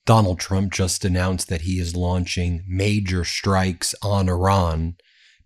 Donald Trump just announced that he is launching major strikes on Iran.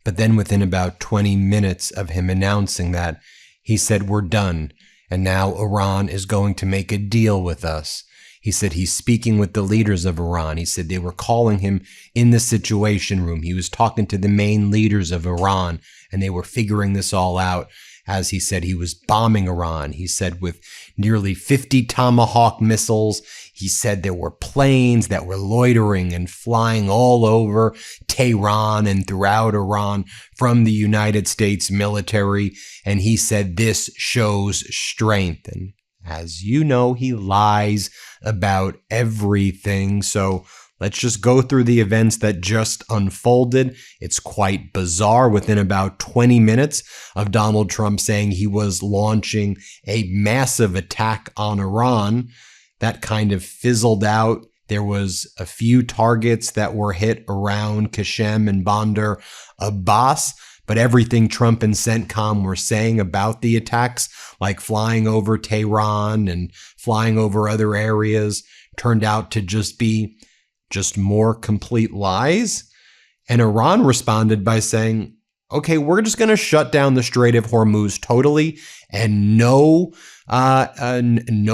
But then within about 20 minutes of him announcing that, he said, we're done. And now Iran is going to make a deal with us. He said he's speaking with the leaders of Iran. He said they were calling him in the Situation Room. He was talking to the main leaders of Iran, and they were figuring this all out. As he said, he was bombing Iran. He said with nearly 50 Tomahawk missiles. He said there were planes that were loitering and flying all over Tehran and throughout Iran from the United States military. And he said this shows strength. And as you know, he lies about everything. So let's just go through the events that just unfolded. It's quite bizarre. Within about 20 minutes of Donald Trump saying he was launching a massive attack on Iran, that kind of fizzled out. There was a few targets that were hit around Qasem and Bandar Abbas, but everything Trump and CENTCOM were saying about the attacks, like flying over Tehran and flying over other areas, turned out to just be more complete lies. And Iran responded by saying, okay, we're just going to shut down the Strait of Hormuz totally, and no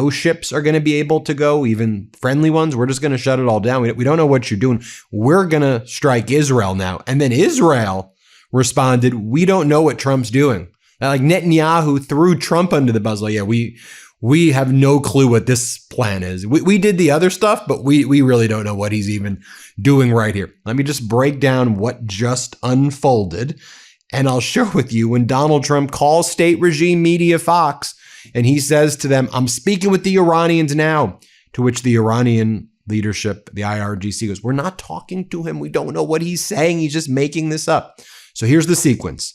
ships are going to be able to go, even friendly ones. We're just going to shut it all down. We don't know what you're doing. We're going to strike Israel now. And then Israel responded, we don't know what Trump's doing. Like Netanyahu threw Trump under the bus. Like, yeah, we have no clue what this plan is. We did the other stuff, but we really don't know what he's even doing right here. Let me just break down what just unfolded, and I'll share with you when Donald Trump calls state regime media Fox, and he says to them, I'm speaking with the Iranians now, to which the Iranian leadership, the IRGC, goes, we're not talking to him. We don't know what he's saying. He's just making this up. So here's the sequence.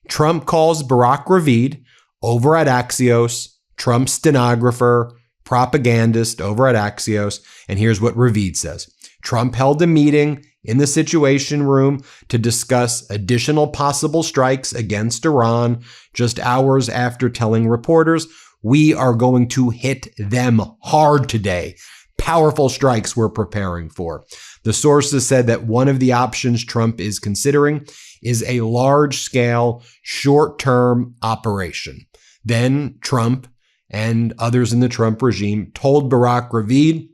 Trump calls Barack Ravid over at Axios, Trump's stenographer, propagandist over at Axios, and here's what Ravid says. Trump held a meeting in the Situation Room to discuss additional possible strikes against Iran just hours after telling reporters, we are going to hit them hard today. Powerful strikes we're preparing for. The sources said that one of the options Trump is considering is a large-scale, short-term operation. Then Trump and others in the Trump regime told Barack Ravid,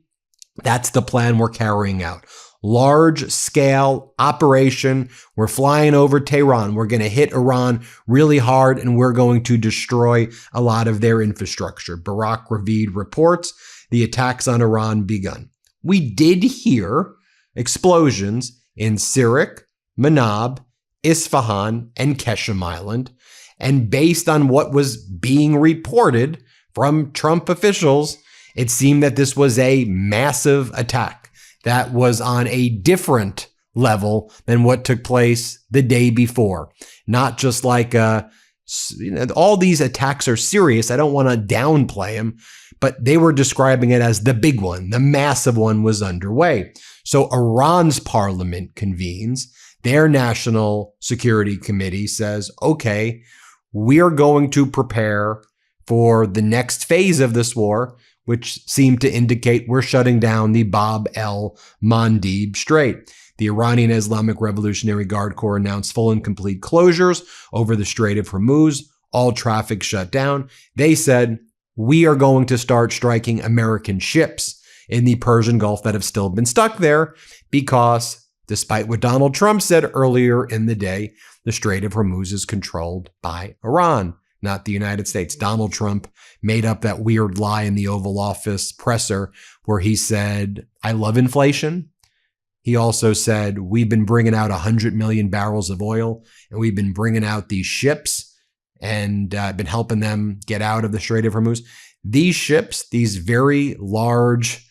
that's the plan we're carrying out. Large-scale operation. We're flying over Tehran. We're going to hit Iran really hard, and we're going to destroy a lot of their infrastructure. Barack Ravid reports the attacks on Iran begun. We did hear explosions in Sirik, Manab, Isfahan, and Keshem Island. And based on what was being reported from Trump officials, it seemed that this was a massive attack that was on a different level than what took place the day before. Not just like, all these attacks are serious. I don't want to downplay them, but they were describing it as the big one. The massive one was underway. So Iran's parliament convenes. Their National Security Committee says, okay, we are going to prepare for the next phase of this war, which seemed to indicate we're shutting down the Bab el-Mandeb Strait. The Iranian Islamic Revolutionary Guard Corps announced full and complete closures over the Strait of Hormuz, all traffic shut down. They said, we are going to start striking American ships in the Persian Gulf that have still been stuck there because, despite what Donald Trump said earlier in the day, the Strait of Hormuz is controlled by Iran, not the United States. Donald Trump made up that weird lie in the Oval Office presser where he said, I love inflation. He also said, we've been bringing out 100 million barrels of oil, and we've been bringing out these ships and been helping them get out of the Strait of Hormuz. These ships, these very large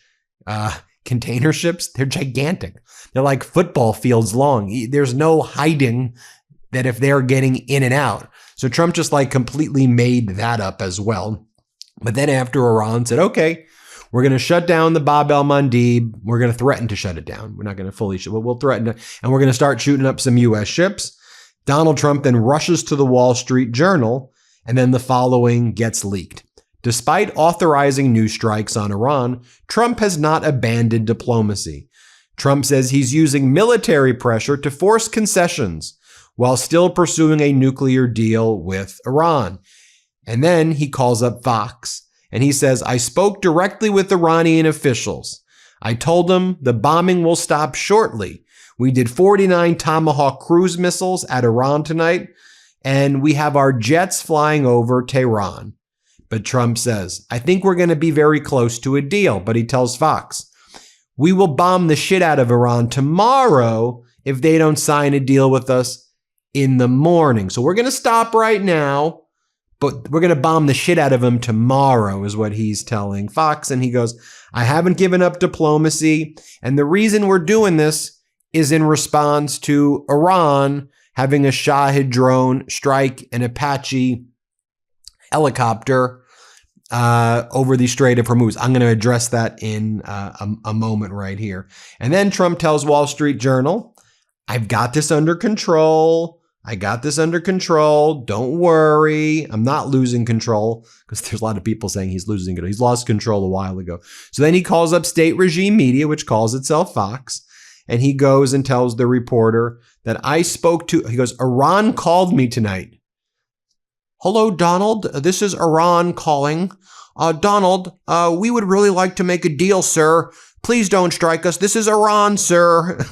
container ships, they're gigantic. They're like football fields long. There's no hiding that if they're getting in and out. So Trump just like completely made that up as well. But then after Iran said, okay, we're going to shut down the Bab el-Mandeb. We're going to threaten to shut it down. We're not going to fully shut, but we'll threaten to, and we're going to start shooting up some U.S. ships. Donald Trump then rushes to the Wall Street Journal, and then the following gets leaked. Despite authorizing new strikes on Iran, Trump has not abandoned diplomacy. Trump says he's using military pressure to force concessions while still pursuing a nuclear deal with Iran. And then he calls up Fox and he says, I spoke directly with Iranian officials. I told them the bombing will stop shortly. We did 49 Tomahawk cruise missiles at Iran tonight, and we have our jets flying over Tehran. But Trump says, I think we're going to be very close to a deal. But he tells Fox, we will bomb the shit out of Iran tomorrow if they don't sign a deal with us in the morning. So we're going to stop right now, but we're going to bomb the shit out of them tomorrow is what he's telling Fox. And he goes, I haven't given up diplomacy. And the reason we're doing this is in response to Iran having a Shahid drone strike an Apache helicopter over the Strait of Hormuz. I'm going to address that in a moment right here. And then Trump tells Wall Street Journal, I've got this under control. I got this under control. Don't worry. I'm not losing control, because there's a lot of people saying he's losing it. He's lost control a while ago. So then he calls up state regime media, which calls itself Fox. And he goes and tells the reporter that he goes, Iran called me tonight. Hello, Donald. This is Iran calling. Donald, we would really like to make a deal, sir. Please don't strike us. This is Iran, sir.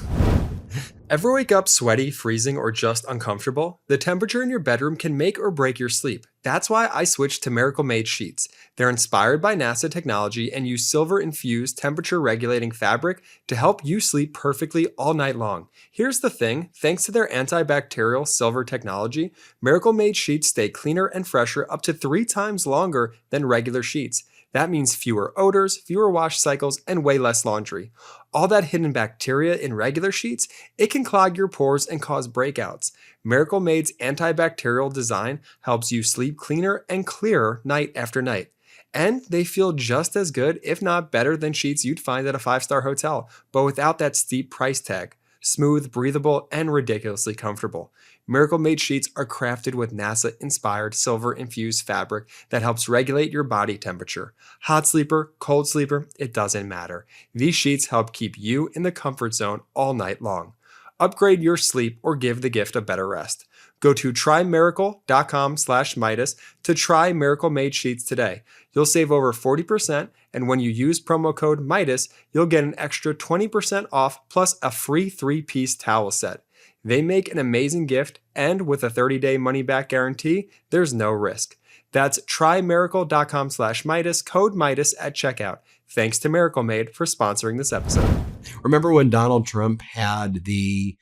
Ever wake up sweaty, freezing, or just uncomfortable? The temperature in your bedroom can make or break your sleep. That's why I switched to Miracle Made sheets. They're inspired by NASA technology and use silver-infused temperature-regulating fabric to help you sleep perfectly all night long. Here's the thing, thanks to their antibacterial silver technology, Miracle Made sheets stay cleaner and fresher up to 3 times longer than regular sheets. That means fewer odors, fewer wash cycles, and way less laundry. All that hidden bacteria in regular sheets, it can clog your pores and cause breakouts. Miracle Made's antibacterial design helps you sleep cleaner and clearer night after night. And they feel just as good, if not better, than sheets you'd find at a 5-star hotel, but without that steep price tag. Smooth, breathable, and ridiculously comfortable. Miracle Made sheets are crafted with NASA-inspired silver-infused fabric that helps regulate your body temperature. Hot sleeper, cold sleeper, it doesn't matter. These sheets help keep you in the comfort zone all night long. Upgrade your sleep or give the gift of better rest. Go to trymiracle.com/Meidas to try Miracle Made sheets today. You'll save over 40%, and when you use promo code Meidas, you'll get an extra 20% off plus a free 3-piece towel set. They make an amazing gift, and with a 30-day money-back guarantee, there's no risk. That's trymiracle.com/Meidas, code Meidas at checkout. Thanks to Miracle Made for sponsoring this episode. Remember when Donald Trump had he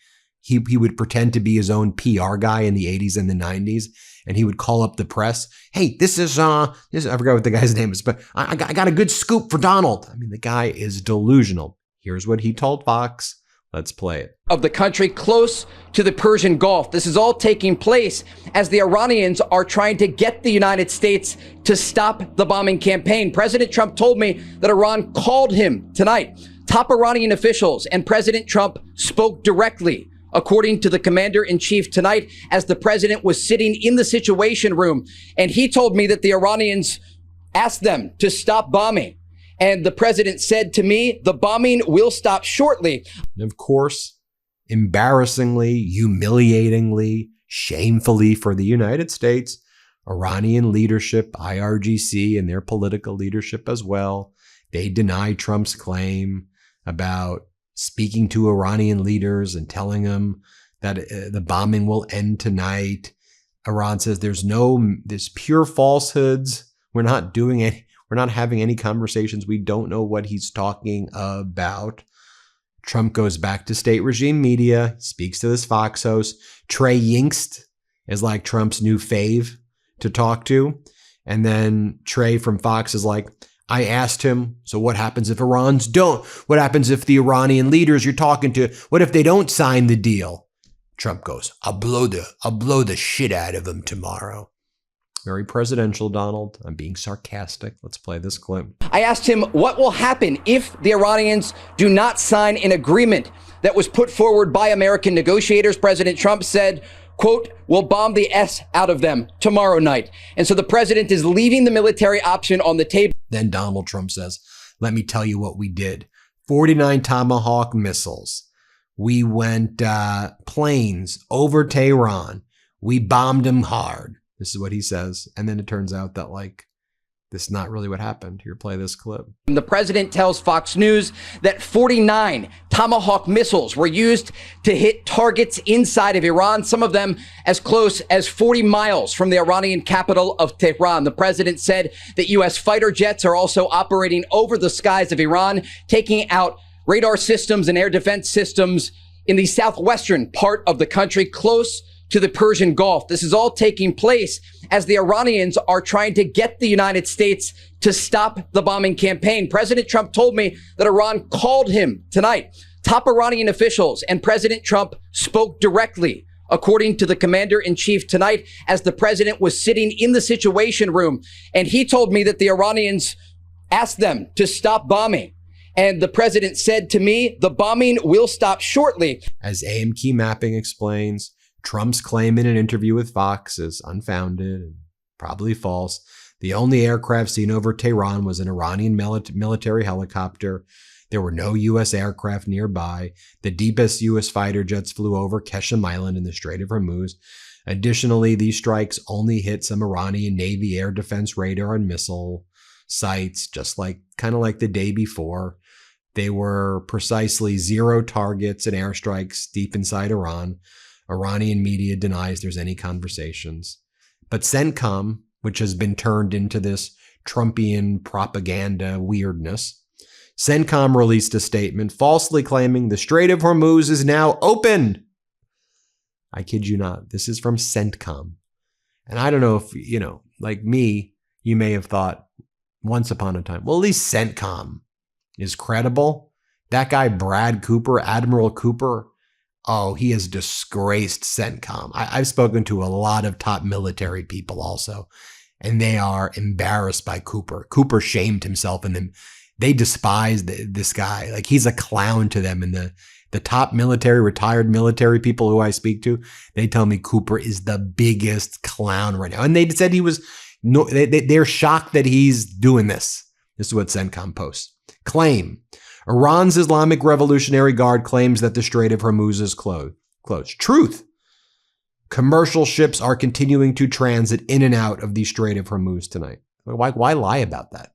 would pretend to be his own PR guy in the 80s and the 90s, and he would call up the press. Hey, this is I forgot what the guy's name is, but I got a good scoop for Donald. I mean, the guy is delusional. Here's what he told Fox. Let's play it. Of the country close to the Persian Gulf. This is all taking place as the Iranians are trying to get the United States to stop the bombing campaign. President Trump told me that Iran called him tonight. Top Iranian officials and President Trump spoke directly, according to the commander-in-chief tonight, as the president was sitting in the Situation Room. And he told me that the Iranians asked them to stop bombing. And the president said to me, the bombing will stop shortly. And of course, embarrassingly, humiliatingly, shamefully for the United States, Iranian leadership, IRGC, and their political leadership as well, they deny Trump's claim about speaking to Iranian leaders and telling them that the bombing will end tonight. Iran says there's pure falsehoods. We're not doing it. We're not having any conversations. We don't know what he's talking about. Trump goes back to state regime media, speaks to this Fox host. Trey Yingst is like Trump's new fave to talk to. And then Trey from Fox is like, I asked him, so what happens if Iran's don't? What happens if the Iranian leaders you're talking to, what if they don't sign the deal? Trump goes, I'll blow the shit out of them tomorrow. Very presidential, Donald. I'm being sarcastic. Let's play this clip. I asked him what will happen if the Iranians do not sign an agreement that was put forward by American negotiators. President Trump said, quote, "will bomb the S out of them tomorrow night." And so the president is leaving the military option on the table. Then Donald Trump says, let me tell you what we did. 49 Tomahawk missiles. We went planes over Tehran. We bombed them hard. This is what he says. And then it turns out that, like, this is not really what happened. Here, play this clip. The president tells Fox News that 49 Tomahawk missiles were used to hit targets inside of Iran, some of them as close as 40 miles from the Iranian capital of Tehran. The president said that U.S. fighter jets are also operating over the skies of Iran, taking out radar systems and air defense systems in the southwestern part of the country, close to the Persian Gulf. This is all taking place as the Iranians are trying to get the United States to stop the bombing campaign. President Trump told me that Iran called him tonight. Top Iranian officials and President Trump spoke directly, according to the commander-in-chief tonight, as the president was sitting in the Situation Room. And he told me that the Iranians asked them to stop bombing. And the president said to me, the bombing will stop shortly. As AM Key Mapping explains, Trump's claim in an interview with Fox is unfounded and probably false. The only aircraft seen over Tehran was an Iranian military helicopter. There were no U.S. aircraft nearby. The deepest U.S. fighter jets flew over Keshem Island in the Strait of Hormuz. Additionally, these strikes only hit some Iranian Navy air defense radar and missile sites, just like kind of like the day before. They were precisely 0 targets and airstrikes deep inside Iran. Iranian media denies there's any conversations. But CENTCOM, which has been turned into this Trumpian propaganda weirdness, CENTCOM released a statement falsely claiming the Strait of Hormuz is now open. I kid you not. This is from CENTCOM. And I don't know if, you know, like me, you may have thought once upon a time, well, at least CENTCOM is credible. That guy, Brad Cooper, Admiral Cooper, oh, he has disgraced CENTCOM. I've spoken to a lot of top military people also, and they are embarrassed by Cooper. Cooper shamed himself in them. They despise this guy. Like, he's a clown to them. And the top military, retired military people who I speak to, they tell me Cooper is the biggest clown right now. And they said he was, they're shocked that he's doing this. This is what CENTCOM posts. Claim. Iran's Islamic Revolutionary Guard claims that the Strait of Hormuz is closed. Truth. Commercial ships are continuing to transit in and out of the Strait of Hormuz tonight. Why lie about that?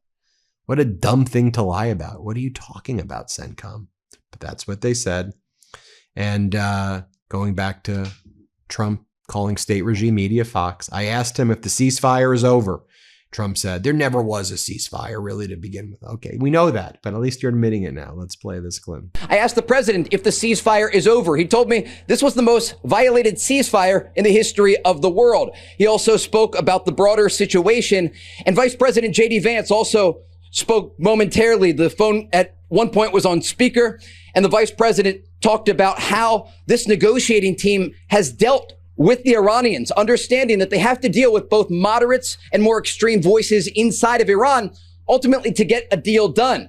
What a dumb thing to lie about. What are you talking about, CENTCOM? But that's what they said. And going back to Trump calling state regime media Fox, I asked him if the ceasefire is over. Trump said, there never was a ceasefire really to begin with. Okay, we know that, but at least you're admitting it now. Let's play this clip. I asked the president if the ceasefire is over. He told me this was the most violated ceasefire in the history of the world. He also spoke about the broader situation, and Vice President J.D. Vance also spoke momentarily. The phone at one point was on speaker, and the vice president talked about how this negotiating team has dealt with the Iranians, understanding that they have to deal with both moderates and more extreme voices inside of Iran, ultimately to get a deal done.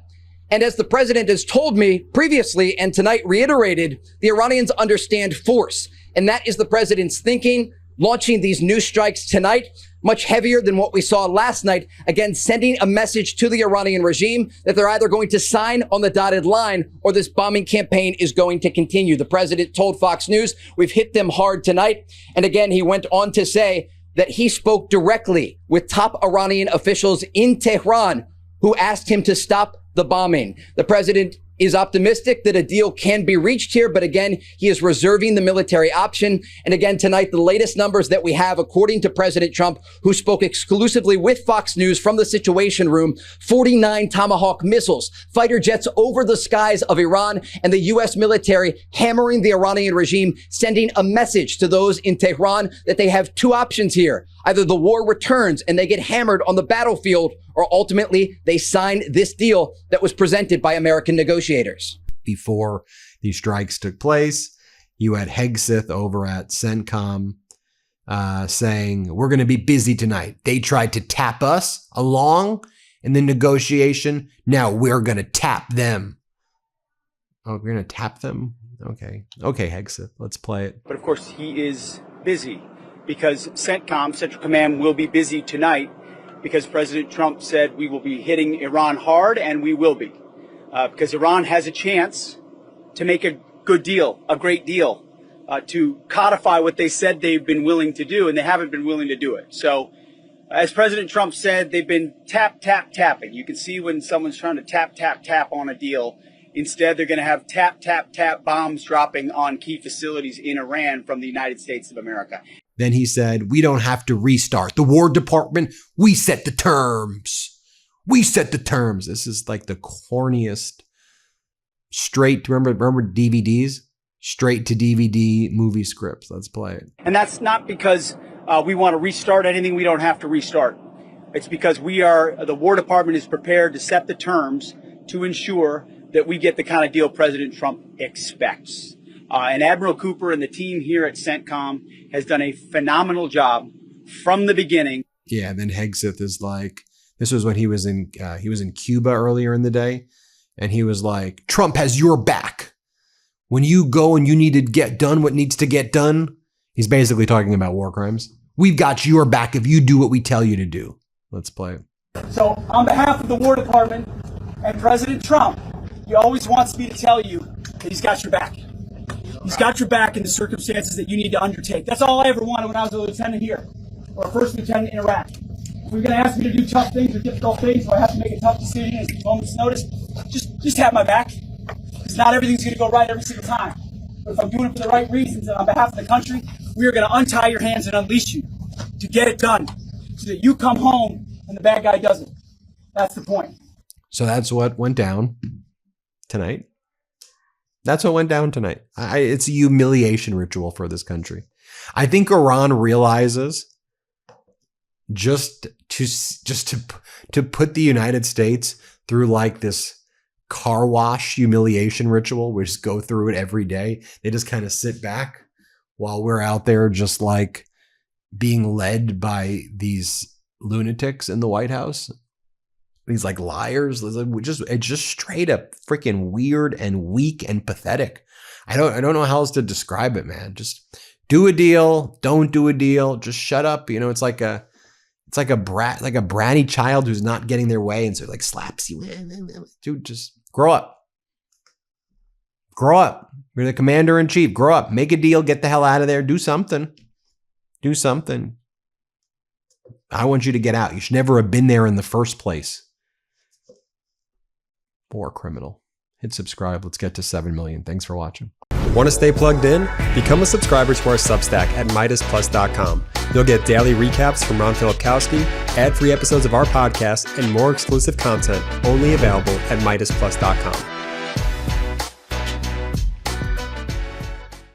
And as the president has told me previously and tonight reiterated, the Iranians understand force. And that is the president's thinking, launching these new strikes tonight, much heavier than what we saw last night. Again, sending a message to the Iranian regime that they're either going to sign on the dotted line or this bombing campaign is going to continue. The president told Fox News, we've hit them hard tonight. And again, he went on to say that he spoke directly with top Iranian officials in Tehran who asked him to stop the bombing. The president is optimistic that a deal can be reached here, but again, he is reserving the military option. And again, tonight, the latest numbers that we have, according to President Trump, who spoke exclusively with Fox News from the Situation Room, 49 Tomahawk missiles, fighter jets over the skies of Iran, and the U.S. military hammering the Iranian regime, sending a message to those in Tehran that they have two options here. Either the war returns and they get hammered on the battlefield, or ultimately they sign this deal that was presented by American negotiators. Before these strikes took place, you had Hegseth over at CENTCOM saying, we're going to be busy tonight. They tried to tap us along in the negotiation. Now we're going to tap them. Oh, we're going to tap them? Okay. Okay, Hegseth, let's play it. But of course, he is busy because CENTCOM, Central Command, will be busy tonight because President Trump said we will be hitting Iran hard, and we will be. Because Iran has a chance to make a good deal, a great deal, to codify what they said they've been willing to do, and they haven't been willing to do it. So, as President Trump said, they've been tapping. You can see when someone's trying to tap on a deal. Instead, they're going to have tap bombs dropping on key facilities in Iran from the United States of America. Then he said, we don't have to restart. The War Department, we set the terms. We set the terms. This is like the corniest straight, remember DVDs? Straight to DVD movie scripts. Let's play it. And that's not because we want to restart anything we don't have to restart. It's because the War Department is prepared to set the terms to ensure that we get the kind of deal President Trump expects. And Admiral Cooper and the team here at CENTCOM has done a phenomenal job from the beginning. Yeah, and then Hegseth is like, this was when he was in Cuba earlier in the day, and he was like, Trump has your back. When you go and you need to get done what needs to get done, he's basically talking about war crimes. We've got your back if you do what we tell you to do. Let's play it. So on behalf of the War Department and President Trump, he always wants me to tell you that he's got your back. He's got your back in the circumstances that you need to undertake. That's all I ever wanted when I was a lieutenant here, or a first lieutenant in Iraq. If you're going to ask me to do tough things or difficult things, or I have to make a tough decision at a moment's notice, just have my back. Because not everything's going to go right every single time. But if I'm doing it for the right reasons and on behalf of the country, we are going to untie your hands and unleash you to get it done, so that you come home and the bad guy doesn't. That's the point. So that's what went down tonight. That's what went down tonight. It's a humiliation ritual for this country. I think Iran realizes just to put the United States through like this car wash humiliation ritual. We just go through it every day. They just kind of sit back while we're out there just like being led by these lunatics in the White House. These like liars. It's just straight up freaking weird and weak and pathetic. I don't know how else to describe it, man. Just do a deal, don't do a deal, just shut up. You know, it's like a bratty child who's not getting their way, and so it like slaps you. Dude, just grow up. Grow up. You're the commander in chief. Grow up. Make a deal. Get the hell out of there. Do something. Do something. I want you to get out. You should never have been there in the first place. War criminal. Hit subscribe. Let's get to 7 million. Thanks for watching. Want to stay plugged in? Become a subscriber to our Substack at MeidasPlus.com. You'll get daily recaps from Ron Filipkowski, ad-free episodes of our podcast, and more exclusive content only available at MeidasPlus.com.